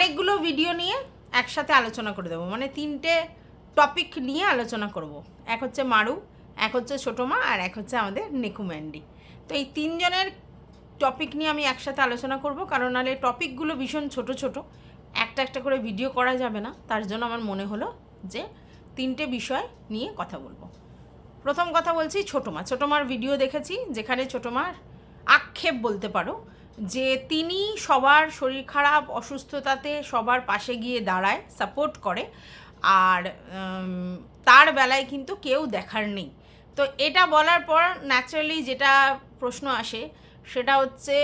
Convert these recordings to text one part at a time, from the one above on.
অনেকগুলো ভিডিও নিয়ে একসাথে আলোচনা করে দেবো, মানে 3টে টপিক নিয়ে আলোচনা করব। এক হচ্ছে মারু, এক হচ্ছে ছোটো মা, আর এক হচ্ছে আমাদের নিকু ম্যান্ডি। তো এই 3 জনের টপিক নিয়ে আমি একসাথে আলোচনা করব, কারণ নাহলে টপিকগুলো ভীষণ ছোট ছোট, একটা একটা করে ভিডিও করা যাবে না। তার জন্য আমার মনে হলো যে 3টে বিষয় নিয়ে কথা বলবো। প্রথম কথা বলছি ছোটো মা। ছোটো মার ভিডিও দেখেছি, যেখানে ছোটো মার আক্ষেপ বলতে পারো যে তিনি সবার শরীর খারাপ অসুস্থতাতে সবার পাশে গিয়ে দাঁড়ায়, সাপোর্ট করে, আর তার বেলায় কিন্তু কেউ দেখার নেই। তো এটা বলার পর ন্যাচারালি যেটা প্রশ্ন আসে সেটা হচ্ছে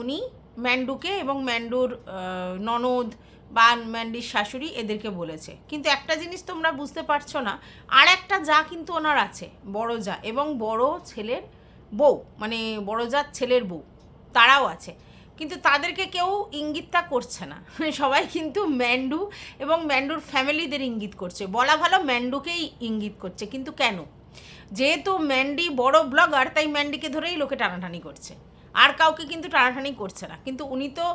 উনি ম্যান্ডুকে এবং ম্যান্ডুর ননদ বা ম্যান্ডির শাশুড়ি এদেরকে বলেছে। কিন্তু একটা জিনিস তোমরা বুঝতে পারছো না, আর একটা যা কিন্তু ওনার আছে, বড় যা এবং বড় ছেলের বউ, মানে বড় যার ছেলের বউ, তারাও আছে, কিন্তু তাদেরকে কেউ ইঙ্গিতটা করছে না। সবাই কিন্তু ম্যান্ডু এবং ম্যান্ডুর ফ্যামিলিদের ইঙ্গিত করছে, বলা ভালো ম্যান্ডুকেই ইঙ্গিত করছে। কিন্তু কেন? যেহেতু ম্যান্ডি বড় ব্লগার, তাই ম্যান্ডিকে ধরেই লোকে টানাটানি করছে, আর কাউকে কিন্তু টানাটানি করছে না। কিন্তু উনি তো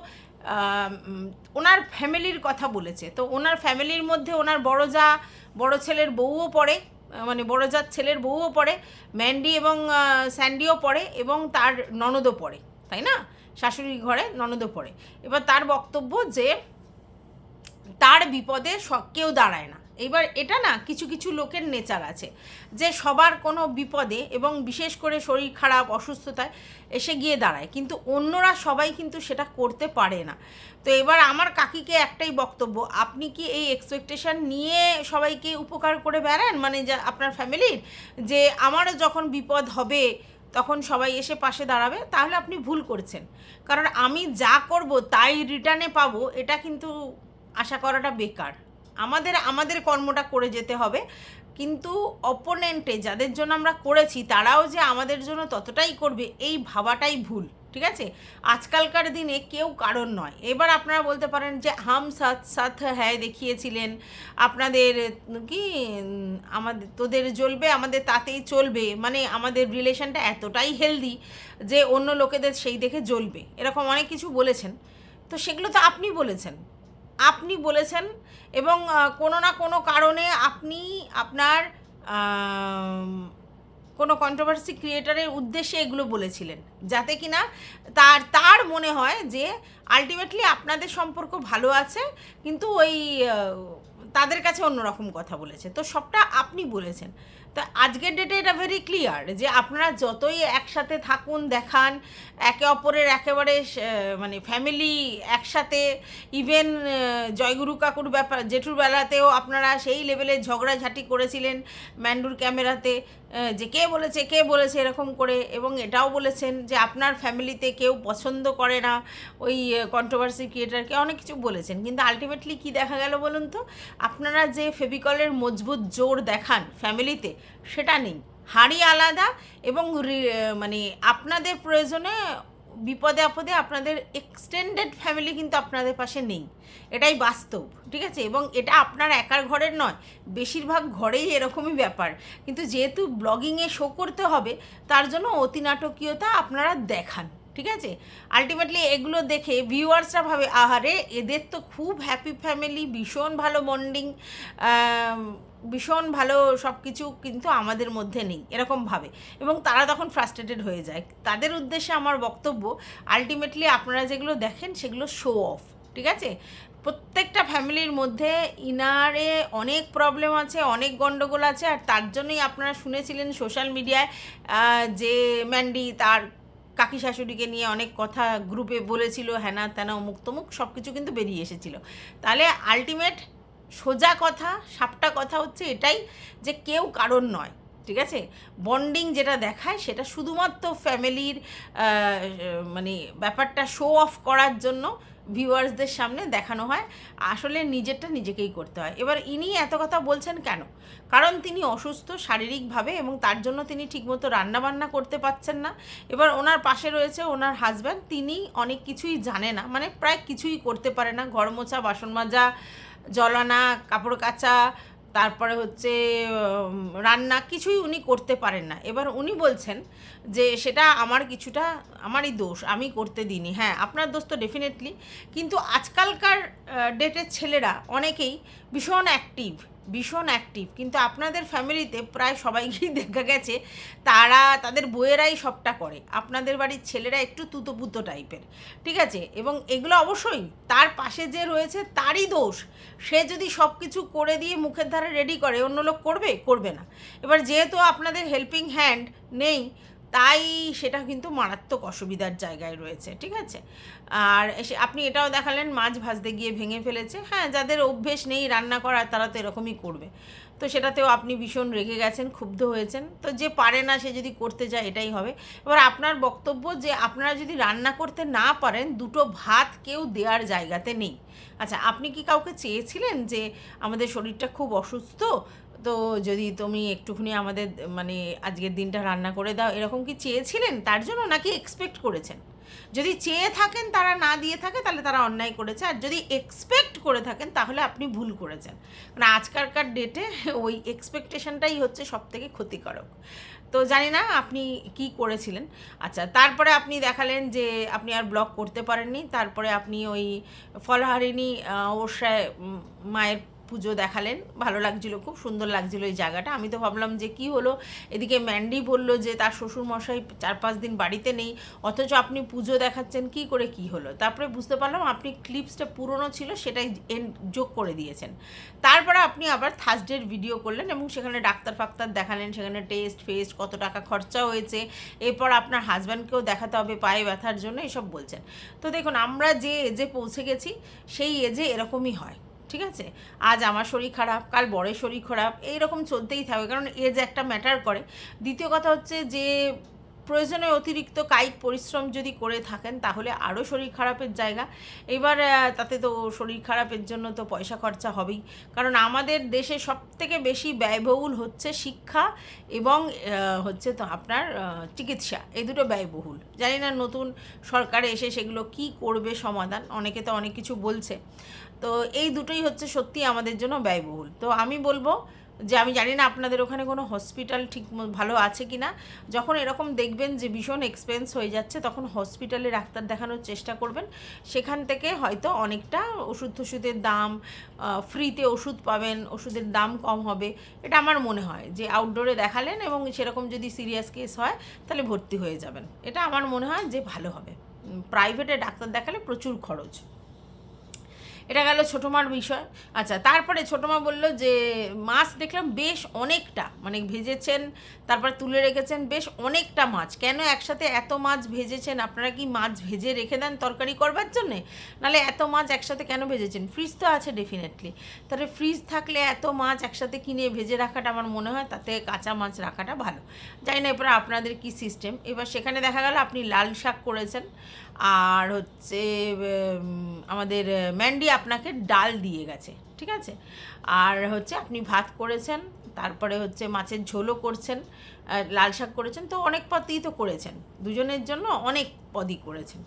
ওনার ফ্যামিলির কথা বলেছে, তো ওনার ফ্যামিলির মধ্যে ওনার বড় যা, বড় ছেলের বউও পড়ে, মানে বড় যার ছেলের বউও পড়ে, ম্যান্ডি এবং স্যান্ডিও পড়ে, এবং তার ননদও পড়ে, তাই না? শাশুড়ির ঘরে ননদও পড়ে। এবার তার বক্তব্য যে তার বিপদে কেউ দাঁড়ায় না। এবার এটা না কিছু কিছু লোকের নেচার আছে যে সবার কোনো বিপদে এবং বিশেষ করে শরীর খারাপ অসুস্থতায় এসে গিয়ে দাঁড়ায়, কিন্তু অন্যরা সবাই কিন্তু সেটা করতে পারে না। তো এবার আমার কাকিকে একটাই বক্তব্য, আপনি কি এই এক্সপেকটেশন নিয়ে সবাইকে উপকার করে বেড়ান, মানে যা আপনার ফ্যামিলির, যে আমারও যখন বিপদ হবে তখন সবাই এসে পাশে দাঁড়াবে? তাহলে আপনি ভুল করছেন, কারণ আমি যা করব তাই রিটার্নে পাবো, এটা কিন্তু আশা করাটা বেকার। আমাদের কর্মটা করে যেতে হবে, কিন্তু অপোনেন্টে যাদের জন্য আমরা করেছি তারাও যে আমাদের জন্য ততটাই করবে এই ভাবাটাই ভুল, ঠিক আছে? আজকালকার দিনে কেউ কারণ নয়। এবার আপনারা বলতে পারেন যে হাম সাথ সাথ হ্যায় দেখিয়েছিলেন, আপনাদের কি আমাদের তোদের জ্বলবে আমাদের তাতেই চলবে, মানে আমাদের রিলেশনটা এতটাই হেলদি যে অন্য লোকেদের সেই দেখে জ্বলবে, এরকম অনেক কিছু বলেছেন। তো সেগুলো তো আপনি বলেছেন এবং কোনো না কোনো কারণে আপনি আপনার কোনো কন্ট্রোভার্সি ক্রিয়েটারের উদ্দেশ্যে এগুলো বলেছিলেন, যাতে কি না তার মনে হয় যে আলটিমেটলি আপনাদের সম্পর্ক ভালো আছে, কিন্তু ওই তাদের কাছে অন্যরকম কথা বলেছে। তো সবটা আপনি বলেছেন। তো আজকের ডেটে এটা ভেরি ক্লিয়ার যে আপনারা যতই একসাথে থাকুন, দেখান একে অপরের একেবারে মানে ফ্যামিলি একসাথে, ইভেন জয়গুরু কাকুর ব্যাপার জেঠুর বেলাতেও আপনারা সেই লেভেলে ঝগড়াঝাটি করেছিলেন ম্যান্ডুর ক্যামেরাতে, যে কে বলেছে এরকম করে, এবং এটাও বলেছেন যে আপনার ফ্যামিলিতে কেউ পছন্দ করে না ওই কন্ট্রোভার্সি ক্রিয়েটারকে, অনেক কিছু বলেছেন। কিন্তু আলটিমেটলি কি দেখা গেল বলুন তো? আপনারা যে ফেভিকলের মজবুত জোর দেখান ফ্যামিলিতে, সেটা নেই। হাড়ি আলাদা, এবং মানে আপনাদের প্রয়োজনে বিপদে আপদে আপনাদের এক্সটেন্ডেড ফ্যামিলি কিন্তু আপনাদের পাশে নেই, এটাই বাস্তব, ঠিক আছে? এবং এটা আপনার একার ঘরের নয়, বেশিরভাগ ঘরেই এরকমই ব্যাপার। কিন্তু যেহেতু ব্লগিংয়ে শো করতে হবে, তার জন্য অতি নাটকীয়তা আপনারা দেখান, ঠিক আছে? আলটিমেটলি এগুলো দেখে ভিউয়ার্সরা ভাবে আহারে এদের তো খুব হ্যাপি ফ্যামিলি, ভীষণ ভালো বন্ডিং, ভীষণ ভালো সব কিছু, কিন্তু আমাদের মধ্যে নেই, এরকম ভাবে, এবং তারা তখন ফ্রাস্ট্রেটেড হয়ে যায়। তাদের উদ্দেশ্যে আমার বক্তব্য, আলটিমেটলি আপনারা যেগুলো দেখেন সেগুলো শো অফ, ঠিক আছে? প্রত্যেকটা ফ্যামিলির মধ্যে ইনারে অনেক প্রবলেম আছে, অনেক গণ্ডগোল আছে, আর তার জন্যই আপনারা শুনেছিলেন সোশ্যাল মিডিয়ায় যে ম্যান্ডি তার কাকি শাশুড়িকে নিয়ে অনেক কথা গ্রুপে বলেছিল, হ্যানা ত্যানা অমুক তমুক সব কিছু কিন্তু বেরিয়ে এসেছিল। তাহলে আলটিমেট সোজা কথা, সাপটা কথা হচ্ছে এটাই, যে কেউ কারণ নয়, ঠিক আছে? বন্ডিং যেটা দেখায় সেটা শুধুমাত্র ফ্যামিলির মানে ব্যাপারটা শো অফ করার জন্য ভিউয়ার্সদের সামনে দেখানো হয়, আসলে নিজেরটা নিজেকেই করতে হয়। এবার ইনি এত কথা বলছেন কেন? কারণ তিনি অসুস্থ শারীরিকভাবে, এবং তার জন্য তিনি ঠিকমতো রান্নাবান্না করতে পারছেন না। এবার ওনার পাশে রয়েছে ওনার হাজব্যান্ড, তিনি অনেক কিছুই জানে না, মানে প্রায় কিছুই করতে পারে না, ঘর মোছা, বাসন মাজা, জল আনা, কাপড় কাচা, তারপরে হচ্ছে রান্না, কিছুই উনি করতে পারেন না। এবার উনি বলছেন যে সেটা আমারই দোষ, আমি করতে দিইনি। হ্যাঁ, আপনার দোষ তো ডেফিনেটলি, কিন্তু আজকালকার ডেটের ছেলেরা অনেকেই ভীষণ অ্যাক্টিভ, কিন্তু আপনাদের ফ্যামিলিতে প্রায় সবাইকেই দেখা গেছে তাদের বউয়েরাই সবটা করে, আপনাদের বাড়ির ছেলেরা একটু তুতোপুতো টাইপের, ঠিক আছে? এবং এগুলো অবশ্যই তার পাশে যে রয়েছে তারই দোষ। সে যদি সব কিছু করে দিয়ে মুখের ধারে রেডি করে, অন্য লোক করবে না। এবার যেহেতু আপনাদের হেল্পিং হ্যান্ড নেই, তাই সেটা কিন্তু মারাত্মক অসুবিধার জায়গায় রয়েছে, ঠিক আছে? আর আপনি এটাও দেখালেন মাছ ভাজতে গিয়ে ভেঙে ফেলেছে। হ্যাঁ, যাদের অভ্যেস নেই রান্না করার তারা তো এরকমই করবে। তো সেটাতেও আপনি ভীষণ রেগে গেছেন, ক্ষুব্ধ হয়েছেন। তো যে পারে না সে যদি করতে যায় এটাই হবে। এবার আপনার বক্তব্য যে আপনারা যদি রান্না করতে না পারেন, দুটো ভাত কেউ দেওয়ার জায়গাতে নেই। আচ্ছা, আপনি কি কাউকে চেয়েছিলেন যে আমাদের শরীরটা খুব অসুস্থ, তো যদি তুমি একটুখানি আমাদের মানে আজকের দিনটা রান্না করে দাও, এরকম কি চেয়েছিলেন তার জন্য, নাকি এক্সপেক্ট করেছেন? যদি চেয়ে থাকেন তারা না দিয়ে থাকে তাহলে তারা অন্যায় করেছে, আর যদি এক্সপেক্ট করে থাকেন তাহলে আপনি ভুল করেছেন। মানে আজকালকার ডেটে ওই এক্সপেকটেশনটাই হচ্ছে সবথেকে ক্ষতিকারক। তো জানি না আপনি কি করেছিলেন। আচ্ছা, তারপরে আপনি দেখালেন যে আপনি আর ব্লগ করতে পারেননি, তারপরে আপনি ওই ফলহারিণী অবশ্যই মায়ের পুজো দেখালেন, ভালো লাগছিলো, খুব সুন্দর লাগছিলো এই জায়গাটা। আমি তো ভাবলাম যে কি হলো, এদিকে ম্যান্ডি বললো যে তার শ্বশুরমশাই 4-5 দিন বাড়িতে নেই, অথচ আপনি পুজো দেখাচ্ছেন, কি করে কি হলো। তারপরে বুঝতে পারলাম আপনি ক্লিপসটা পুরনো ছিল সেটাই যোগ করে দিয়েছেন। তারপরে আপনি আবার থার্সডের ভিডিও করলেন এবং সেখানে ডাক্তার ফাক্তার দেখালেন, সেখানে টেস্ট ফেস্ট, কত টাকা খরচা হয়েছে, এরপর আপনার হাজব্যান্ডকেও দেখাতে হবে পায়ে ব্যথার জন্য, এসব বলছেন। তো দেখুন, আমরা যে এজে পৌঁছে গেছি সেই এজে এরকমই হয়, ঠিক আছে? আজ আমার শরীর খারাপ, কাল বরের শরীর খারাপ, এইরকম চলতেই থাকবে, কারণ এজ একটা ম্যাটার করে। দ্বিতীয় কথা হচ্ছে যে প্রয়োজনে অতিরিক্ত কায়িক পরিশ্রম যদি করে থাকেন তাহলে আরও শরীর খারাপের জায়গা। এবার তাতে তো শরীর খারাপের জন্য তো পয়সা খরচা হবেই, কারণ আমাদের দেশে সবথেকে বেশি ব্যয়বহুল হচ্ছে শিক্ষা এবং হচ্ছে তো আপনার চিকিৎসা, এই দুটো ব্যয়বহুল। জানি না নতুন সরকারে এসে সেগুলো কি করবে সমাধান, অনেকে তো অনেক কিছু বলছে। তো এই দুটোই হচ্ছে সত্যি আমাদের জন্য ব্যয়বহুল। তো আমি বলবো যে আমি জানি না আপনাদের ওখানে কোনো হসপিটাল ঠিক ভালো আছে কি না। যখন এরকম দেখবেন যে ভীষণ এক্সপেন্স হয়ে যাচ্ছে, তখন হসপিটালে ডাক্তার দেখানোর চেষ্টা করবেন। সেখান থেকে হয়তো অনেকটা ওষুধের দাম, ফ্রিতে ওষুধ পাবেন, ওষুধের দাম কম হবে, এটা আমার মনে হয়। যে আউটডোরে দেখালেন এবং সেরকম যদি সিরিয়াস কেস হয় তাহলে ভর্তি হয়ে যাবেন, এটা আমার মনে হয় যে ভালো হবে। প্রাইভেটে ডাক্তার দেখালে প্রচুর খরচ। এটা গেল ছোটো মার বিষয়। আচ্ছা, তারপরে ছোটো মা বললো যে মাছ দেখলাম বেশ অনেকটা, মানে ভেজেছেন, তারপরে তুলে রেখেছেন বেশ অনেকটা মাছ। কেন একসাথে এত মাছ ভেজেছেন? আপনারা কি মাছ ভেজে রেখে দেন তরকারি করবার জন্যে? নাহলে এত মাছ একসাথে কেন ভেজেছেন? ফ্রিজ তো আছে ডেফিনেটলি, তাহলে ফ্রিজ থাকলে এত মাছ একসাথে কিনে ভেজে রাখাটা আমার মনে হয় তাতে কাঁচা মাছ রাখাটা ভালো। জানি না এরপরে আপনাদের কি সিস্টেম। এবার সেখানে দেখা গেল আপনি লাল শাক করেছেন, আর হচ্ছে আমাদের ম্যান্ডি আপনাকে ডাল দিয়ে গেছে, ঠিক আছে? আর হচ্ছে আপনি ভাত করেছেন, তারপরে হচ্ছে মাছের ঝোলও করছেন, লাল শাক করেছেন, তো অনেক পদই তো করেছেন, দুজনের জন্য অনেক পদই করেছেন।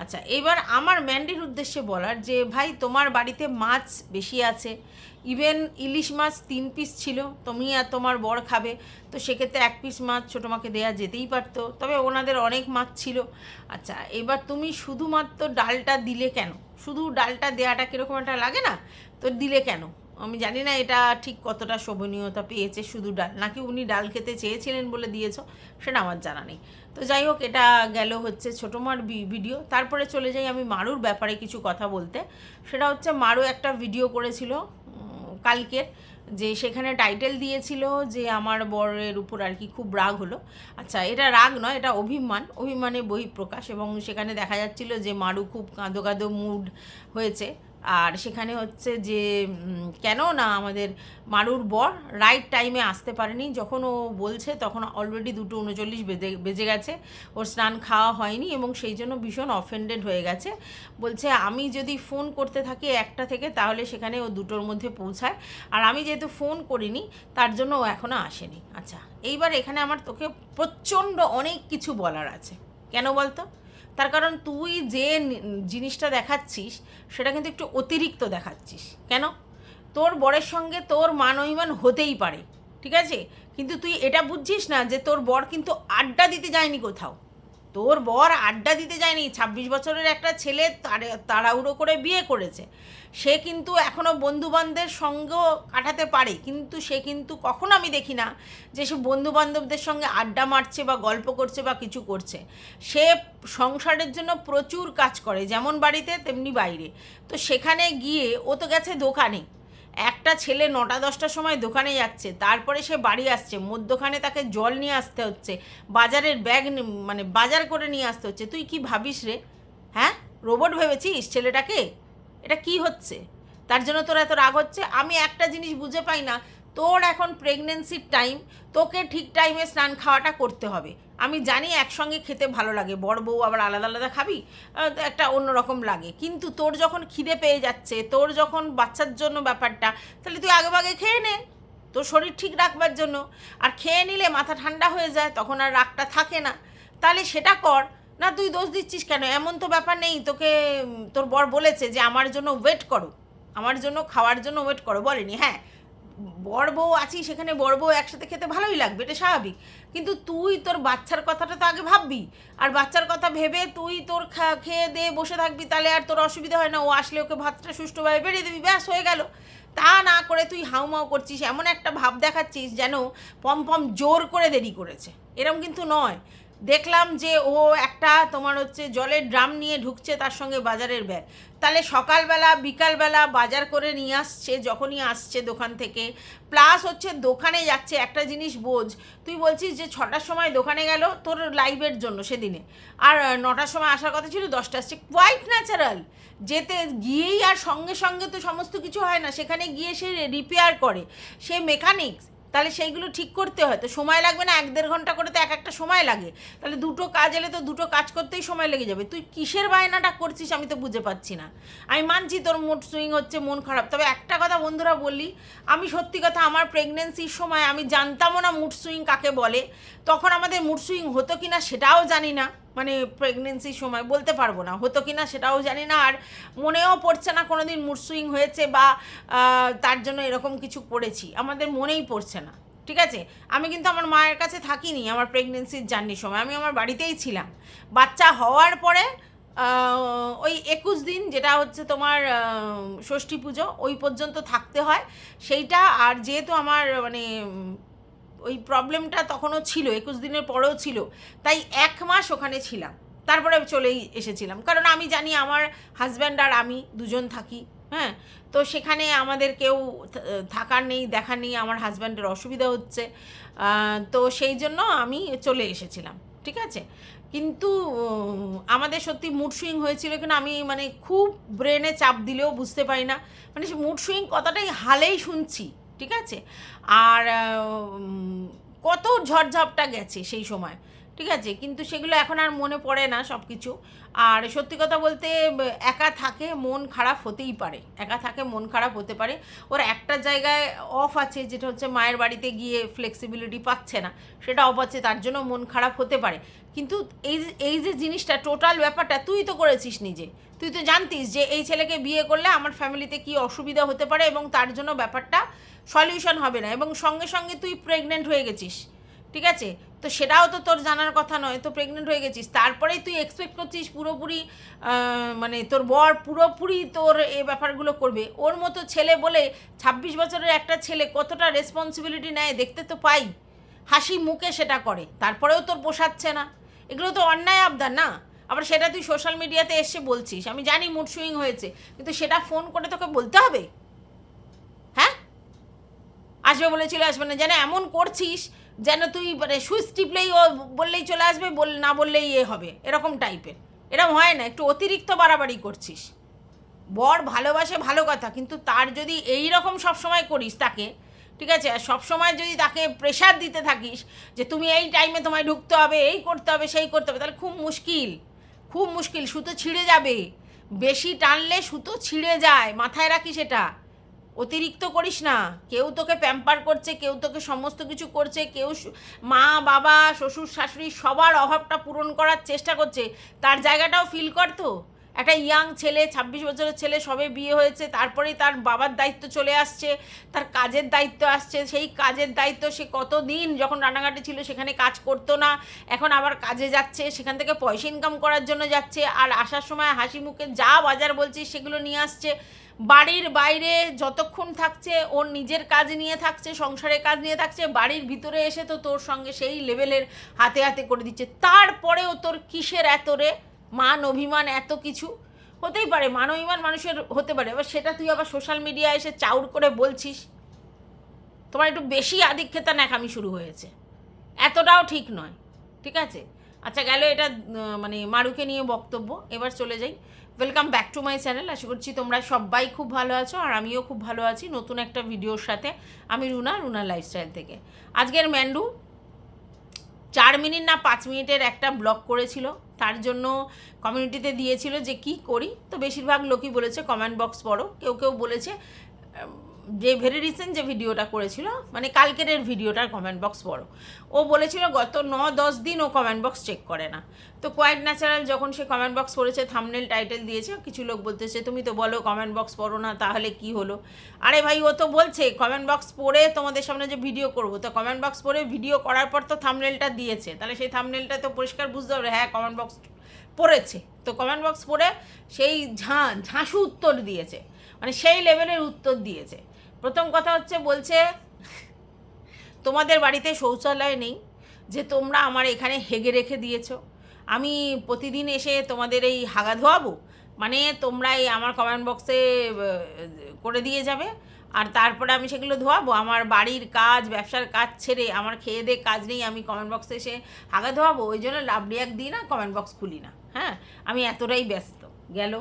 আচ্ছা, এবার আমার ম্যান্ডির উদ্দেশ্যে বলার যে ভাই, তোমার বাড়িতে মাছ বেশি আছে, ইভেন ইলিশ মাছ 3 পিস ছিল, তুমি আর তোমার বর খাবে, তো সেক্ষেত্রে 1 পিস মাছ ছোটো মাকে দেওয়া যেতেই পারতো, তবে ওনাদের অনেক মাছ ছিল। আচ্ছা, এবার তুমি শুধুমাত্র ডালটা দিলে কেন? শুধু ডালটা দেওয়াটা কীরকম একটা লাগে না? তো দিলে কেন? আমি জানি না এটা ঠিক কতটা শোভনীয়তা পেয়েছে শুধু ডাল, নাকি উনি ডাল খেতে চেয়েছিলেন বলে দিয়েছো, সেটা আমার জানা নেই। তো যাই হোক, এটা গেল হচ্ছে ছোটো মার ভিডিও। তারপরে চলে যাই আমি মারুর ব্যাপারে কিছু কথা বলতে। সেটা হচ্ছে মারু একটা ভিডিও করেছিল কালকের, যে সেখানে টাইটেল দিয়েছিল যে আমার বরের উপর আর কি খুব রাগ হলো। আচ্ছা, এটা রাগ নয়, এটা অভিমানের বহিঃপ্রকাশ, এবং সেখানে দেখা যাচ্ছিল যে মারু খুব কাঁদো কাঁদো মুড হয়েছে। আর সেখানে হচ্ছে যে কেন না আমাদের মারুর বর রাইট টাইমে আসতে পারেনি, যখন ও বলছে তখন অলরেডি 2:39 বেজে গেছে, ওর স্নান খাওয়া হয়নি এবং সেই জন্য ভীষণ অফেন্ডেড হয়ে গেছে। বলছে আমি যদি ফোন করতে থাকি 1টা থেকে, তাহলে সেখানে ও 2টোর মধ্যে পৌঁছায়, আর আমি যেহেতু ফোন করিনি তার জন্য ও এখনও আসেনি। আচ্ছা, এইবার এখানে আমার তোকে প্রচণ্ড অনেক কিছু বলার আছে। কেন বলতো? তার কারণ তুই যে জিনিসটা দেখাচ্ছিস সেটা কিন্তু একটু অতিরিক্ত দেখাচ্ছিস। কেন? তোর বরের সঙ্গে তোর মান অভিমান হতেই পারে, ঠিক আছে, কিন্তু তুই এটা বুঝছিস না যে তোর বর কিন্তু আড্ডা দিতে যায়নি কোথাও, তোর বর আড্ডা দিতে যায়নি, 26 বছরের একটা ছেলে তাড়াহুড়ো করে বিয়ে করেছে, সে কিন্তু এখনও বন্ধুবান্ধবের সঙ্গেও কাটাতে পারে, কিন্তু সে কিন্তু কখনো আমি দেখি না যে সে বন্ধুবান্ধবদের সঙ্গে আড্ডা মারছে বা গল্প করছে বা কিছু করছে। সে সংসারের জন্য প্রচুর কাজ করে, যেমন বাড়িতে তেমনি বাইরে। তো সেখানে গিয়ে ও তো গেছে দোকানে, একটা ছেলে 9টা-10টার সময় দোকানে যাচ্ছে, তারপরে সে বাড়ি আসছে, মধ্যখানে তাকে জল নিয়ে আসতে হচ্ছে, বাজারের ব্যাগ মানে বাজার করে নিয়ে আসতে হচ্ছে। তুই কি ভাবিস রে? হ্যাঁ, রোবট ভেবেছিস ছেলেটাকে? এটা কি হচ্ছে? তার জন্য তোর এত রাগ হচ্ছে? আমি একটা জিনিস বুঝে পাই না, তোর এখন প্রেগনেন্সির টাইম, তোকে ঠিক টাইমে স্নান খাওয়াটা করতে হবে। আমি জানি একসঙ্গে খেতে ভালো লাগে, বড় বউ আবার আলাদা আলাদা খাবি, একটা অন্যরকম লাগে, কিন্তু তোর যখন খিদে পেয়ে যাচ্ছে, তোর যখন বাচ্চার জন্য ব্যাপারটা, তাহলে তুই আগেভাগে খেয়ে নে, তোর শরীর ঠিক রাখবার জন্য। আর খেয়ে নিলে মাথা ঠান্ডা হয়ে যায়, তখন আর রাগটা থাকে না, তাহলে সেটা কর না। তুই দোষ দিচ্ছিস কেন? এমন তো ব্যাপার নেই, তোকে তোর বর বলেছে যে আমার জন্য ওয়েট করো, আমার জন্য খাওয়ার জন্য ওয়েট করো, বলেনি? হ্যাঁ, বড় বউ আছি, সেখানে বড় বউ একসাথে খেতে ভালোই লাগবে, এটা স্বাভাবিক, কিন্তু তুই তোর বাচ্চার কথাটা তো আগে ভাববি। আর বাচ্চার কথা ভেবে তুই তোর খেয়ে দিয়ে বসে থাকবি, তাহলে আর তোর অসুবিধা হয় না, ও আসলে ওকে ভাতটা সুষ্ঠুভাবে বেরিয়ে দিবি, ব্যাস হয়ে গেল। তা না করে তুই হাউমাউ করছিস, এমন একটা ভাব দেখাচ্ছিস যেন পম জোর করে দেরি করেছে, এরম কিন্তু নয়। দেখলাম যে ও একটা তোমার হচ্ছে জলের ড্রাম নিয়ে ঢুকছে, তার সঙ্গে বাজারের ব্যাগ, তাহলে সকালবেলা বিকালবেলা বাজার করে নিয়ে আসছে, যখনই আসছে দোকান থেকে, প্লাস হচ্ছে দোকানে যাচ্ছে। একটা জিনিস বোঝ, তুই বলছিস যে 6টার সময় দোকানে গেল তোর লাইভের জন্য সেদিনে, আর 9টার সময় আসার কথা ছিল, 10টা আসছে, কোয়াইট ন্যাচারাল। যেতে গিয়েই আর সঙ্গে সঙ্গে তো সমস্ত কিছু হয় না, সেখানে গিয়ে সে রিপেয়ার করে, সে মেকানিক্স, তাহলে সেইগুলো ঠিক করতে হয় তো সময় লাগবে না? 1-1.5 ঘন্টা করে তো এক একটা সময় লাগে, তাহলে দুটো কাজ এলে তো দুটো কাজ করতেই সময় লেগে যাবে। তুই কিসের বায়নাটা করছিস আমি তো বুঝে পাচ্ছি না। আমি মানছি তোর মুড সুইং হচ্ছে, মন খারাপ, তবে একটা কথা বন্ধুরা বললি, আমি সত্যি কথা আমার প্রেগনেন্সির সময় আমি জানতামও না মুড সুইং কাকে বলে। তখন আমাদের মুড সুইং হতো কি না সেটাও জানি না, মানে প্রেগনেন্সির সময় বলতে পারবো না হতো কি না সেটাও জানি না, আর মনেও পড়ছে না কোনো দিন মুড সুইং হয়েছে বা তার জন্য এরকম কিছু করেছি, আমাদের মনেই পড়ছে না। ঠিক আছে, আমি কিন্তু আমার মায়ের কাছে থাকিনি আমার প্রেগনেন্সির জার্নির সময়, আমি আমার বাড়িতেই ছিলাম। বাচ্চা হওয়ার পরে ওই 21 দিন, যেটা হচ্ছে তোমার ষষ্ঠী পুজো, ওই পর্যন্ত থাকতে হয় সেইটা। আর যেহেতু আমার মানে ওই প্রবলেমটা তখনও ছিল, 21 দিনের পরেও ছিল, তাই 1 মাস ওখানে ছিলাম, তারপরে চলেই এসেছিলাম, কারণ আমি জানি আমার হাজব্যান্ড আর আমি দুজন থাকি। হ্যাঁ, তো সেখানে আমাদের কেউ থাকার নেই, দেখার নেই, আমার হাজব্যান্ডের অসুবিধা হচ্ছে, তো সেই জন্য আমি চলে এসেছিলাম। ঠিক আছে, কিন্তু আমাদের সত্যি মুড সুইং হয়েছিল কিনা আমি মানে খুব ব্রেনে চাপ দিলেও বুঝতে পারি না, মানে সে মুড সুইং কথাটাই হালেই শুনছি। ঠিক আছে, আর কত ঝড়ঝাপটা গেছে সেই সময়। ঠিক আছে, কিন্তু সেগুলো এখন আর মনে পড়ে না সব কিছু। আর সত্যি কথা বলতে একা থাকে মন খারাপ হতেই পারে, একা থাকে মন খারাপ হতে পারে। ওর একটা জায়গায় অফ আছে, যেটা হচ্ছে মায়ের বাড়িতে গিয়ে ফ্লেক্সিবিলিটি পাচ্ছে না, সেটা অফ আছে, তার জন্য মন খারাপ হতে পারে। কিন্তু এই যে জিনিসটা টোটাল ব্যাপারটা তুই তো করেছিস নিজে, তুই তো জানতিস যে এই ছেলেকে বিয়ে করলে আমার ফ্যামিলিতে কী অসুবিধা হতে পারে এবং তার জন্য ব্যাপারটা সলিউশন হবে না, এবং সঙ্গে সঙ্গে তুই প্রেগনেন্ট হয়ে গেছিস। ঠিক আছে, তো সেটাও তো তোর জানার কথা নয়, তো প্রেগনেন্ট হয়ে গেছিস, তারপরেই তুই এক্সপেক্ট করছিস পুরোপুরি মানে তোর বর পুরোপুরি তোর এই ব্যাপারগুলো করবে। ওর মতো ছেলে বলে 26 বছরের একটা ছেলে কতটা রেসপন্সিবিলিটি নেয় দেখতে তো পাই, হাসি মুখে সেটা করে, তারপরেও তোর পোষাচ্ছে না, এগুলো তো অন্যায় আবদার না? আবার সেটা তুই সোশ্যাল মিডিয়াতে এসে বলছিস, আমি জানি মুড সুইং হয়েছে, কিন্তু সেটা ফোন করে তোকে বলতে হবে? হ্যাঁ, আসবে বলেছিল আসবে না, যেন এমন করছিস যেন তুই মানে সুইচ টিপলেই ও বললেই চলে আসবে, না বললেই এ হবে, এরকম টাইপের। এরকম হয় না, একটু অতিরিক্ত বাড়াবাড়ি করছিস। বর ভালোবাসে ভালো কথা, কিন্তু তার যদি এই রকম সবসময় করিস তাকে, ঠিক আছে, আর সবসময় যদি তাকে প্রেশার দিতে থাকিস যে তুমি এই টাইমে তোমায় ঢুকতে হবে, এই করতে হবে, সেই করতে হবে, তাহলে খুব মুশকিল, খুব মুশকিল, সুতো ছিঁড়ে যাবে। বেশি টানলে সুতো ছিঁড়ে যায়, মাথায় রাখিস এটা। অতিরিক্ত করিস না, কেউ তোকে প্যাম্পার করছে, কেউ তোকে সমস্ত কিছু করছে, কেউ মা বাবা শ্বশুর শাশুড়ি সবার অভাবটা পূরণ করার চেষ্টা করছে, তার জায়গাটাও ফিল কর তো। একটা ইয়াং ছেলে, 26 বছরের ছেলে, সবে বিয়ে হয়েছে, তারপরেই তার বাবার দায়িত্ব চলে আসছে, তার কাজের দায়িত্ব আসছে। সেই কাজের দায়িত্ব সে কতদিন যখন রান্নাঘাটে ছিল সেখানে কাজ করতো না, এখন আবার কাজে যাচ্ছে, সেখান থেকে পয়সা ইনকাম করার জন্য যাচ্ছে, আর আসার সময় হাসি মুখে যা বাজার বলছিস সেগুলো নিয়ে আসছে। বাড়ির বাইরে যতক্ষণ থাকছে ওর নিজের কাজ নিয়ে থাকছে, সংসারের কাজ নিয়ে থাকছে, বাড়ির ভিতরে এসে তো তোর সঙ্গে সেই লেভেলের হাতে হাতে করে দিচ্ছে। তারপরেও তোর কিসের এত রে মান অভিমান, এত কিছু? হতেই পারে মান অভিমান মানুষের হতে পারে, এবার সেটা তুই আবার সোশ্যাল মিডিয়ায় এসে চাউর করে বলছিস। তোমার একটু বেশি আদিক্ষেতা ন্যাকামি শুরু হয়েছে, এতটাও ঠিক নয়, ঠিক আছে? আচ্ছা, গেল এটা মানে মারুকে নিয়ে বক্তব্য। এবার চলে যাই। Welcome back to my channel. আশা করছি তোমরা সবাই খুব ভালো আছো, আর আমিও খুব ভালো আছি নতুন একটা ভিডিওর সাথে। আমি রুনা লাইফস্টাইল থেকে। আজকের ম্যান্ডু 4 মিনিট না 5 মিনিটের একটা ব্লগ করেছিল, তার জন্য কমিউনিটিতে দিয়েছিল যে কি করি। তো বেশিরভাগ লোকই বলেছে, কমেন্ট বক্স পড়ো, কেউ কেউ বলেছে যে ভেরি রিসেন্ট যে ভিডিওটা করেছিল, মানে কালকের ভিডিওটার কমেন্ট বক্স পড়ো। ও বলেছিল গত 9-10 দিন ও কমেন্ট বক্স চেক করে না। তো কোয়াইট ন্যাচারাল যখন সে কমেন্ট বক্স পড়েছে, থাম্বনেল টাইটেল দিয়েছে, কিছু লোক বলতেছে তুমি তো বলো কমেন্ট বক্স পড়ো না, তাহলে কি হলো? আরে ভাই, ও তো বলছে কমেন্ট বক্স পড়ে তোমাদের সামনে যে ভিডিও করবো, তো কমেন্ট বক্স পড়ে ভিডিও করার পর তো থাম্বনেলটা দিয়েছে, তাহলে সেই থাম্বনেলটা তো পরিষ্কার বুঝতে হবে হ্যাঁ কমেন্ট বক্স পড়েছে। তো কমেন্ট বক্স পড়ে সেই ঝাঁসু উত্তর দিয়েছে, মানে সেই লেভেলের উত্তর দিয়েছে। প্রথম কথা হচ্ছে, বলছে তোমাদের বাড়িতে শৌচালয় নেই যে তোমরা আমার এখানে হেগে রেখে দিয়েছো, আমি প্রতিদিন এসে তোমাদের এই হাগা ধোয়াবো? মানে তোমরা এই আমার কমেন্ট বক্সে করে দিয়ে যাবে, আর তারপরে আমি সেগুলো ধোয়াবো? আমার বাড়ির কাজ, ব্যবসার কাজ ছেড়ে, আমার খেয়ে দে কাজ নেই, আমি কমেন্ট বক্সে এসে হাগা ধোয়াবো? ওই জন্য লাভ রিয়াক্ট দিই না, কমেন্ট বক্স খুলি না। হ্যাঁ, আমি এতটাই ব্যস্ত। গেল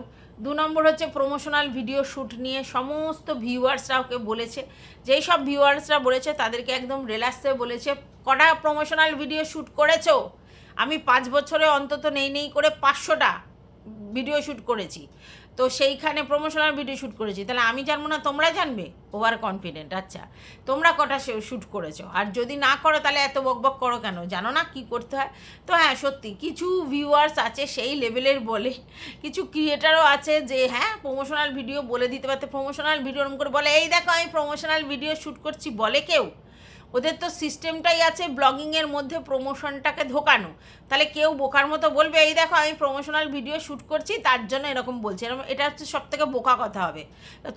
2 নম্বর হচ্ছে, প্রমোশনাল ভিডিও শ্যুট নিয়ে সমস্ত ভিউয়ার্সরা ওকে বলেছে, যেই সব ভিউয়ার্সরা বলেছে তাদেরকে একদম রিল্যাক্সে বলেছে, কটা প্রমোশনাল ভিডিও শ্যুট করেছো? আমি 5 বছরে অন্তত নেই করে 500টা ভিডিও শ্যুট করেছি, তো সেইখানে প্রমোশনাল ভিডিও শ্যুট করেছি, তাহলে আমি জানবো না তোমরা জানবে? Over confident. আচ্ছা, তোমরা কটা শ্যুট করেছো? আর যদি না করো তাহলে এত বকবক করো কেন? জানো না কি করতে হয়? তো হ্যাঁ, সত্যি কিছু ভিউয়ার্স আছে সেই লেভেলের বলে, কিছু ক্রিয়েটারও আছে যে হ্যাঁ প্রমোশনাল ভিডিও বলে দিতে পারতে, প্রমোশনাল ভিডিও এরকম করে বলে এই দেখো আমি প্রমোশনাল ভিডিও শ্যুট করছি, বলে কেউ? ওদের তো সিস্টেমটাই আছে ব্লগিংয়ের মধ্যে প্রমোশনটাকে ঢোকানো, তাহলে কেউ বোকার মতো বলবে এই দেখো আমি প্রমোশনাল ভিডিও শ্যুট করছি তার জন্য এরকম বলছি, এরকম? এটা হচ্ছে সবথেকে বোকা কথা হবে।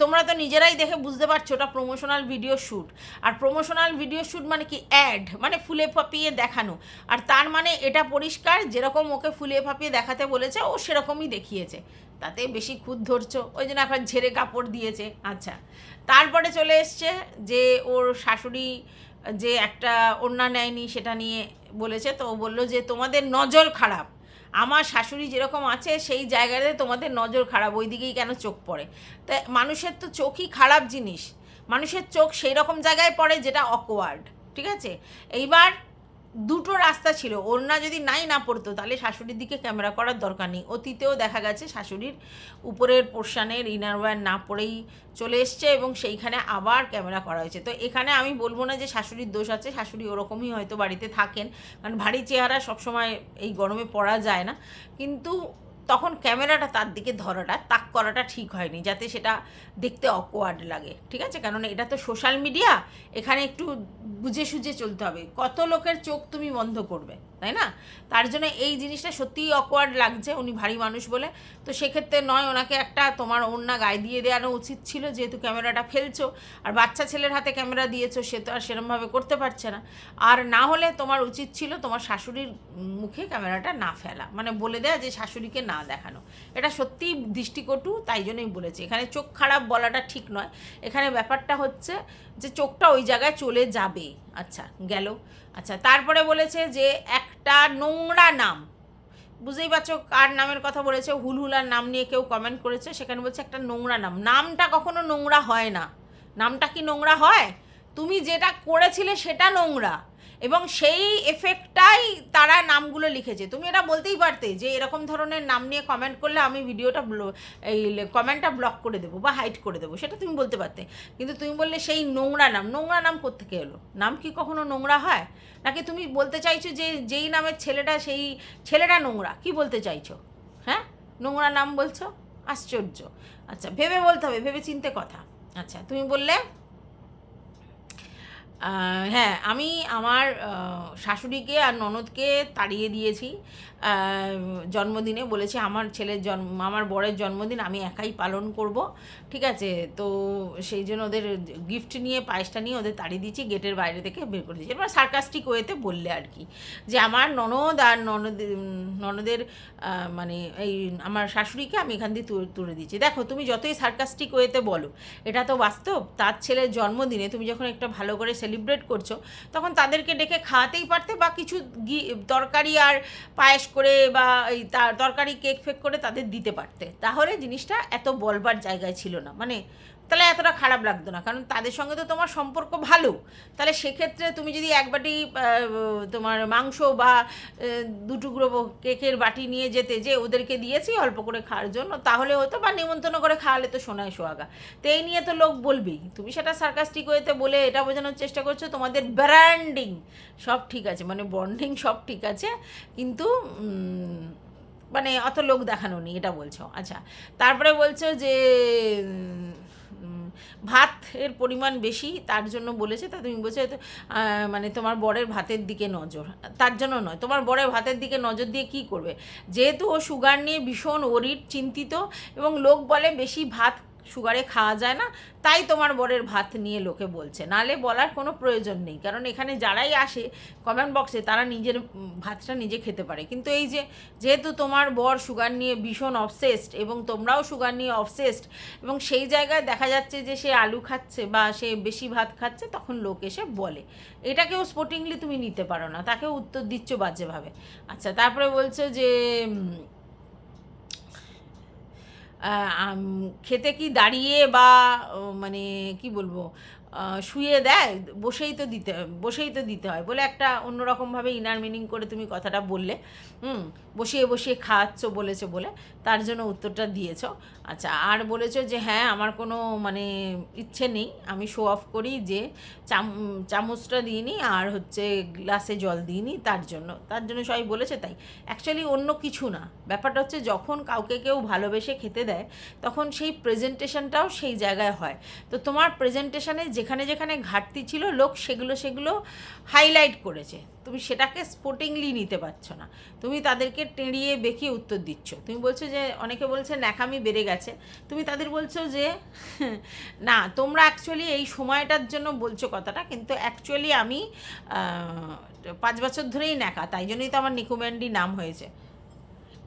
তোমরা তো নিজেরাই দেখে বুঝতে পারছো ওটা প্রমোশনাল ভিডিও শ্যুট। আর প্রমোশনাল ভিডিও শ্যুট মানে কি? অ্যাড, মানে ফুলে ফাঁপিয়ে দেখানো। আর তার মানে এটা পরিষ্কার যেরকম ওকে ফুলে ফাঁপিয়ে দেখাতে বলেছে ও সেরকমই দেখিয়েছে, তাতে বেশি খুদ ধরছো, ওই জন্য এখন ঝেড়ে কাপড় দিয়েছে। আচ্ছা, তারপরে চলে এসছে যে ওর শাশুড়ি যে একটা ওড়না নেয়নি সেটা নিয়ে বলেছে, তো ও বললো যে তোমাদের নজর খারাপ, আমার শাশুড়ি যেরকম আছে সেই জায়গাতে তোমাদের নজর খারাপ, ওই দিকেই কেন চোখ পড়ে? তা মানুষের তো চোখই খারাপ জিনিস, মানুষের চোখ সেই রকম জায়গায় পড়ে যেটা অকওয়ার্ড, ঠিক আছে? এইবার দুটো রাস্তা ছিল, ওড়না যদি না পড়তো তাহলে শাশুড়ির দিকে ক্যামেরা করার দরকার নেই। অতীতেও দেখা গেছে শাশুড়ির উপরের পোর্শানের ইনারওয়্যার না পড়েই চলে এসছে এবং সেইখানে আবার ক্যামেরা করা হয়েছে। তো এখানে আমি বলবো না যে শাশুড়ির দোষ আছে, শাশুড়ি ওরকমই হয়তো বাড়িতে থাকেন, কারণ ভারী চেহারা সবসময় এই গরমে পরা যায় না, কিন্তু তখন ক্যামেরাটা তার দিকে ধরাটা, তাক করাটা ঠিক হয়নি, যাতে সেটা দেখতে অকওয়ার্ড লাগে, ঠিক আছে? কারণ এটা তো সোশ্যাল মিডিয়া, এখানে একটু বুঝে সুঝে চলতে হবে। কত লোকের চোখ তুমি বন্ধ করবে, তাই না? তার জন্য এই জিনিসটা সত্যিই অকওয়ার্ড লাগছে, উনি ভারী মানুষ বলে। তো সেক্ষেত্রে নয়, ওনাকে একটা তোমার ওড়না গায়ে দিয়ে দেওয়ানো উচিত ছিল, যেহেতু ক্যামেরাটা ফেলছো আর বাচ্চা ছেলের হাতে ক্যামেরা দিয়েছো, সে তো আর সেরমভাবে করতে পারছে না। আর না হলে তোমার উচিত ছিল তোমার শাশুড়ির মুখে ক্যামেরাটা না ফেলা, মানে বলে দেয়া যে শাশুড়িকে না দেখানো। এটা সত্যিই দৃষ্টিকটু, তাই জন্যই বলেছি। এখানে চোখ খারাপ বলাটা ঠিক নয়, এখানে ব্যাপারটা হচ্ছে যে চোখটা ওই জায়গায় চলে যাবে। আচ্ছা, গেল। আচ্ছা, তারপরে বলেছে যে একটা নোংরা নাম, বুঝতেই পারছো কার নামের কথা বলেছে, হুলহুলার নাম নিয়ে কেউ কমেন্ট করেছে, সেখানে বলছে একটা নোংরা নাম। নামটা কখনো নোংরা হয় না, নামটা কি নোংরা হয়? তুমি যেটা করেছিলে সেটা নোংরা, এবং সেই এফেক্টটাই তারা নামগুলো লিখেছে। তুমি এটা বলতেই পারতে যে এরকম ধরনের নাম নিয়ে কমেন্ট করলে আমি ভিডিওটা এই কমেন্টটা ব্লক করে দেবো বা হাইড করে দেবো, সেটা তুমি বলতে পারতে। কিন্তু তুমি বললে সেই নোংরা নাম, নোংরা নাম কোত্থেকে এলো? নাম কি কখনো নোংরা হয়? নাকি তুমি বলতে চাইছো যে যেই নামের ছেলেটা সেই ছেলেটা নোংরা? কি বলতে চাইছো? হ্যাঁ, নোংরা নাম বলছো, আশ্চর্য। আচ্ছা, ভেবে বলতে হবে, ভেবে চিনতে কথা। আচ্ছা, তুমি বললে হ্যাঁ, আমি আমার শাশুড়িকে আর ননদকে তাড়িয়ে দিয়েছি জন্মদিনে। বলেছি আমার ছেলের আমার বরের জন্মদিন আমি একাই পালন করব, ঠিক আছে? তো সেই জন্য ওদের গিফট নিয়ে, পায়েসটা নিয়ে ওদের তাড়িয়ে দিয়েছি, গেটের বাইরে থেকে বের করে দিয়েছি। এবার সার্কাস্টিক ওয়েতে বললে আর কি, যে আমার ননদ আর ননদের মানে এই আমার শাশুড়িকে আমি এখান দিয়ে তুলে দিচ্ছি। দেখো, তুমি যতই সার্কাস্টিক ওয়েতে বলো, এটা তো বাস্তব। তার ছেলের জন্মদিনে তুমি যখন একটা ভালো করে সেলিব্রেট করছো, তখন তাদেরকে ডেকে খাওয়াতেই পারতে, বা কিছু তরকারি আর পায়েস করে, বা এই তরকারি কেক ফেক করে তাদের দিতে পারতে। তাহলে জিনিসটা এত বলবার জায়গায় ছিল না, মানে তাহলে এতটা খারাপ লাগতো না, কারণ তাদের সঙ্গে তো তোমার সম্পর্ক ভালো। তাহলে সেক্ষেত্রে তুমি যদি এক বাটি তোমার মাংস বা দু টুকরো কেকের বাটি নিয়ে যেতে, যে ওদেরকে দিয়েছি অল্প করে খাওয়ার জন্য, তাহলে হতো, বা নিমন্ত্রণ করে খাওয়ালে তো সোনায় সোহাগা। তো এই নিয়ে তো লোক বলবেই। তুমি সেটা সার্কাস্টিক ওয়েতে বলে এটা বোঝানোর চেষ্টা করছো তোমাদের ব্র্যান্ডিং সব ঠিক আছে, মানে বন্ডিং সব ঠিক আছে, কিন্তু মানে অত লোক দেখানো নেই, এটা বলছো। আচ্ছা, তারপরে বলছো যে ভাতের পরিমাণ বেশি, তার জন্য বলেছে। তা তুমি বলছো মানে তোমার বরের ভাতের দিকে নজর, তার জন্য নয়। তোমার বরের ভাতের দিকে নজর দিয়ে কী করবে? যেহেতু ও সুগার নিয়ে ভীষণ ওরিড, চিন্তিত, এবং লোক বলে বেশি ভাত সুগারে খাওয়া যায় না, তাই তোমার বরের ভাত নিয়ে লোকে বলছে। নালে বলার কোনো প্রয়োজন নেই, কারণ এখানে যারাই আসে কমেন্ট বক্সে, তারা নিজের ভাতটা নিজে খেতে পারে। কিন্তু এই যে, যেহেতু তোমার বর সুগার নিয়ে ভীষণ অবসেসড, এবং তোমরাও সুগার নিয়ে অবসেসড, এবং সেই জায়গায় দেখা যাচ্ছে যে সে আলু খাচ্ছে বা সে বেশি ভাত খাচ্ছে, তখন লোক এসে বলে। এটাকেও স্পোর্টিংলি তুমি নিতে পারো না, তাকেও উত্তর দিচ্ছ বাজেভাবে। আচ্ছা, তারপরে বলছো যে খেতে কি দাঁড়িয়ে বা মানে কি বলবো, শুয়ে দেয়? বসেই তো দিতে হয় বলে একটা অন্যরকমভাবে ইনার মিনিং করে তুমি কথাটা বললে। বসিয়ে বসিয়ে খাওয়াচ্ছ বলেছো বলে, তার জন্য উত্তরটা দিয়েছো। আচ্ছা, আর বলেছো যে হ্যাঁ, আমার কোনো মানে ইচ্ছে নেই, আমি শো অফ করি যে চামচটা দিইনি আর হচ্ছে গ্লাসে জল দিইনি, তার জন্য সবাই বলেছে তাই। অ্যাকচুয়ালি অন্য কিছু না, ব্যাপারটা হচ্ছে যখন কাউকে কেউ ভালোবেসে খেতে দেয়, তখন সেই প্রেজেন্টেশনটাও সেই জায়গায় হয়। তো তোমার প্রেজেন্টেশনে যেখানে যেখানে ঘাটতি ছিল, লোক সেগুলো হাইলাইট করেছে, তুমি সেটাকে স্পোর্টিংলি নিতে পারছো না, তুমি তাদেরকে টেঁড়িয়ে বেঁকিয়ে উত্তর দিচ্ছ। তুমি বলছো যে অনেকে বলছে ন্যাকামি বেড়ে গেছে, তুমি তাদের বলছো যে না, তোমরা অ্যাকচুয়ালি এই সময়টার জন্য বলছো কথাটা, কিন্তু অ্যাকচুয়ালি আমি 5 বছর ধরেই ন্যাকা, তাই জন্যই তো আমার নিকুম্যান্ডি নাম হয়েছে।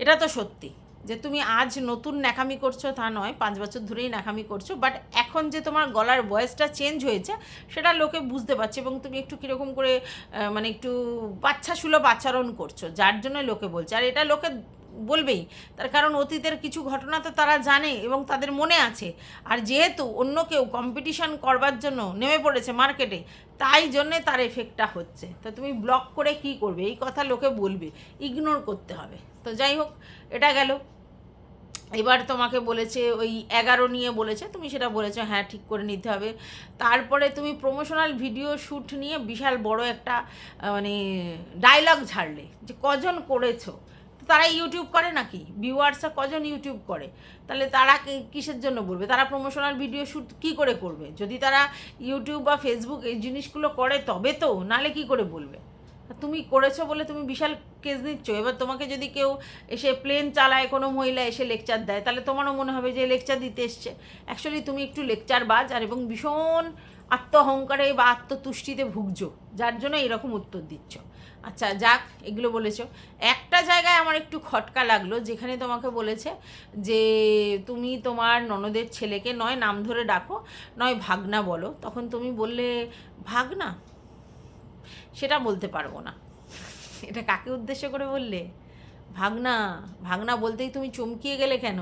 এটা তো সত্যি যে তুমি আজ নতুন ন্যাকামি করছো তা নয়, 5 বছর ধরেই ন্যাকামি করছো, বাট এখন যে তোমার গলার ভয়েসটা চেঞ্জ হয়েছে, সেটা লোকে বুঝতে পারছে, এবং তুমি একটু কীরকম করে মানে একটু বাচ্চাসুলভ আচরণ করছো, যার জন্য লোকে বলছে। আর এটা লোকে বলবেই, তার কারণ অতীতের কিছু ঘটনা তো তারা জানে এবং তাদের মনে আছে। আর যেহেতু অন্য কেউ কম্পিটিশন করবার জন্য নেমে পড়েছে মার্কেটে, তাই জন্যে তার এফেক্টটা হচ্ছে। তো তুমি ব্লক করে কি করবে? এই কথা লোকে বলবে, ইগনোর করতে হবে। তো যাই হোক, এটা গেল। এবার তোমাকে বলেছে ওই 11 নিয়ে বলেছে, তুমি সেটা বলেছো হ্যাঁ ঠিক করে নিতে হবে। তারপরে তুমি প্রমোশনাল ভিডিও শ্যুট নিয়ে বিশাল বড় একটা মানে ডায়লগ ছাড়লে, যে কজন করেছো। তো তারা ইউটিউব করে নাকি? ভিউয়ার্সরা কজন ইউটিউব করে? তাহলে তারা কিসের জন্য বলবে? তারা প্রমোশনাল ভিডিও শ্যুট কী করে করবে? যদি তারা ইউটিউব বা ফেসবুক এই জিনিসগুলো করে তবে তো, নালে কি করে বলবে? তুমি করেছো বলে তুমি বিশাল কেস নিচ্ছ। এবার তোমাকে যদি কেউ এসে প্লেন চালায়, কোনো মহিলা এসে লেকচার দেয়, তাহলে তোমারও মনে হবে যে লেকচার দিতে এসছে। অ্যাকচুয়ালি তুমি একটু লেকচার বাজ, আর এবং ভীষণ আত্ম অহংকারে বা আত্মতুষ্টিতে ভুগছো, যার জন্য এরকম উত্তর দিচ্ছ। আচ্ছা যাক, এগুলো বলেছো। একটা জায়গায় আমার একটু খটকা লাগলো, যেখানে তোমাকে বলেছে যে তুমি তোমার ননদের ছেলেকে নয় নাম ধরে ডাকো, নয় ভাগনা বলো। তখন তুমি বললে ভাগনা, সেটা বলতে পারবো না। এটা কাকে উদ্দেশ্য করে বললে? ভাগনা, ভাগনা বলতেই তুমি চমকিয়ে গেলে কেন?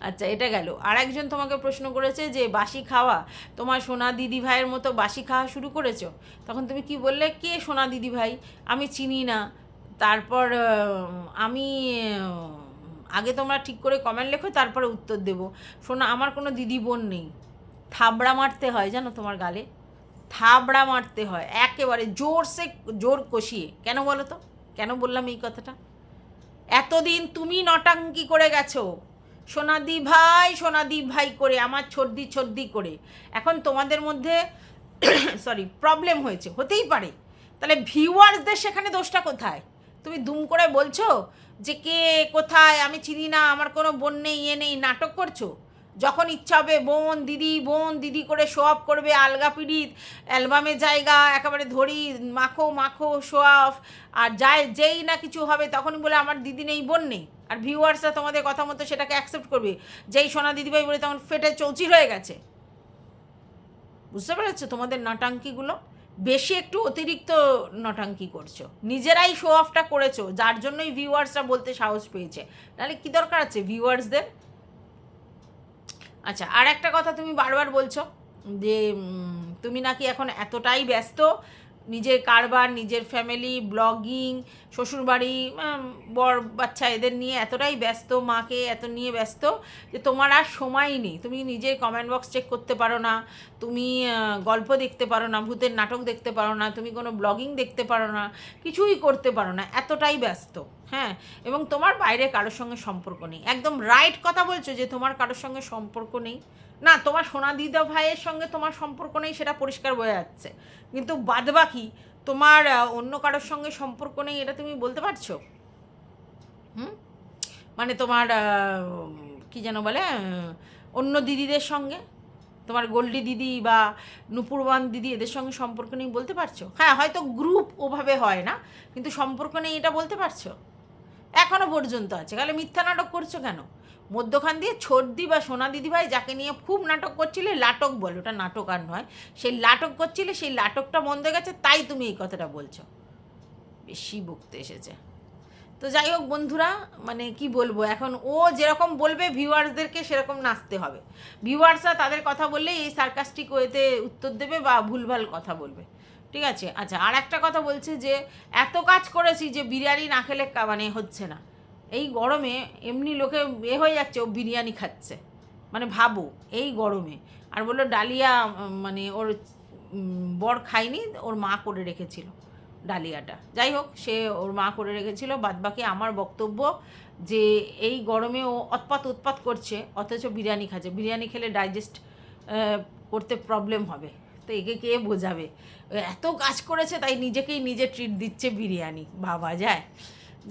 আচ্ছা, এটা গেল। আর একজন তোমাকে প্রশ্ন করেছে যে বাসি খাওয়া, তোমার সোনা দিদি ভাইয়ের মতো বাসি খাওয়া শুরু করেছো। তখন তুমি কি বললে? কে সোনা দিদি ভাই? আমি চিনি না। তারপর আমি আগে তোমরা ঠিক করে কমেন্ট লেখো, তারপরে উত্তর দেবো। সোনা, আমার কোনো দিদি বোন নেই। থাবড়া মারতে হয় জানো তোমার গালে, থাবড়া মারতে হয় একেবারে জোরসে, জোর কষিয়ে। কেন বলো তো? কেন বললাম এই কথাটা? এতদিন তুমি নটাঙ্কি করে গেছো সোনাদীপ ভাই করে, আমার ছর্দি করে। এখন তোমাদের মধ্যে সরি প্রবলেম হয়েছে, হতেই পারে। তাহলে ভিউয়ার্সদের সেখানে দোষটা কোথায়? তুমি দুম করে বলছো যে কে কোথায় আমি চিনি না, আমার কোনো বোন নেই, ইয়ে নেই, নাটক করছো। যখন ইচ্ছা হবে বোন দিদি করে শো অফ করবে, আলগা পিড়িত, অ্যালবামে জায়গা একেবারে ধরি মাখো শো অফ। আর যেই না কিছু হবে তখনই বলে আমার দিদি নেই, বোন নেই। আর ভিউয়ার্সরা তোমাদের কথা মতো সেটাকে অ্যাকসেপ্ট করবে। যেই সোনা দিদিভাই বলে তখন ফেটে চৌচির হয়ে গেছে। বুঝতে পেরেছো তোমাদের নটাঙ্কিগুলো? বেশি একটু অতিরিক্ত নটাঙ্কি করছো, নিজেরাই শো অফটা করেছো, যার জন্যই ভিউয়ার্সরা বলতে সাহস পেয়েছে। নাহলে কী দরকার আছে ভিউয়ার্সদের? আচ্ছা, আর একটা কথা তুমি বারবার বলছো যে তুমি নাকি এখন এতটাই ব্যস্ত, নিজের কারবার, নিজের ফ্যামিলি, ব্লগিং, শ্বশুরবাড়ি, বর বাচ্চা এদের নিয়ে এতটাই ব্যস্ত, মাকে এত নিয়ে ব্যস্ত যে তোমার আর সময়ই নেই। তুমি নিজের কমেন্ট বক্স চেক করতে পারো না, তুমি গল্প দেখতে পারো না, ভূতের নাটক দেখতে পারো না, তুমি কোনো ব্লগিং দেখতে পারো না, কিছুই করতে পারো না, এতটাই ব্যস্ত। হ্যাঁ, এবং তোমার বাইরে কারোর সঙ্গে সম্পর্ক নেই। একদম রাইট কথা বলছো যে তোমার কারোর সঙ্গে সম্পর্ক নেই। না, তোমার সোনা দিদা ভাইয়ের সঙ্গে তোমার সম্পর্ক নেই সেটা পরিষ্কার বোঝা যাচ্ছে, কিন্তু বাদবাকি তোমার অন্য কারোর সঙ্গে সম্পর্ক নেই এটা তুমি বলতে পারছো? মানে তোমার কী যেন বলে, অন্য দিদিদের সঙ্গে, তোমার গোল্ডি দিদি বা নুপুরবান দিদি এদের সঙ্গে সম্পর্ক নেই বলতে পারছো? হ্যাঁ, হয়তো গ্রুপ ওভাবে হয় না, কিন্তু সম্পর্ক নেই এটা বলতে পারছো? এখনও পর্যন্ত আছে, তাহলে মিথ্যা নাটক করছো কেন? মধ্যখান দিয়ে ছোটদি বা সোনা দিদিভাই যাকে নিয়ে খুব নাটক করছিলে, লাটক বলে, ওটা নাটক আর নয়, সেই লাটক করছিলে, সেই লাটকটা বন্ধ হয়ে গেছে, তাই তুমি এই কথাটা বলছো। বেশি বকতে এসেছে। তো যাই হোক বন্ধুরা, মানে কি বলবো, এখন ও যেরকম বলবে ভিউয়ার্সদেরকে সেরকম নাচতে হবে। ভিউয়ার্সরা তাদের কথা বললে এই সার্কাস্টিক ওয়েতে উত্তর দেবে বা ভুলভাল কথা বলবে, ঠিক আছে? আচ্ছা, আর একটা কথা বলছে যে এত কাজ করেছি যে বিরিয়ানি না খেলে মানে হচ্ছে না। এই গরমে এমনি লোকে হয়ে যাচ্ছে, ও বিরিয়ানি খাচ্ছে, মানে ভাবো এই গরমে। আর বললো ডালিয়া মানে ওর বর খায়নি, ওর মা করে রেখেছিল ডালিয়াটা। যাই হোক, সে ওর মা করে রেখেছিল। বাদবাকি আমার বক্তব্য যে এই গরমে ও উৎপাত করছে, অথচ বিরিয়ানি খাচ্ছে। বিরিয়ানি খেলে ডাইজেস্ট করতে প্রবলেম হবে, তো একে কে বোঝাবে? এত কাজ করেছে তাই নিজেকেই নিজে ট্রিট দিচ্ছে বিরিয়ানি, ভাবা যায়?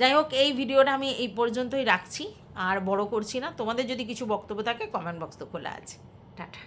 যাই হোক, এই ভিডিওটা আমি এই পর্যন্তই রাখছি, আর বড় করছি না। তোমাদের যদি কিছু বক্তব্য থাকে কমেন্ট বক্স তো খোলা আছে। টাটা।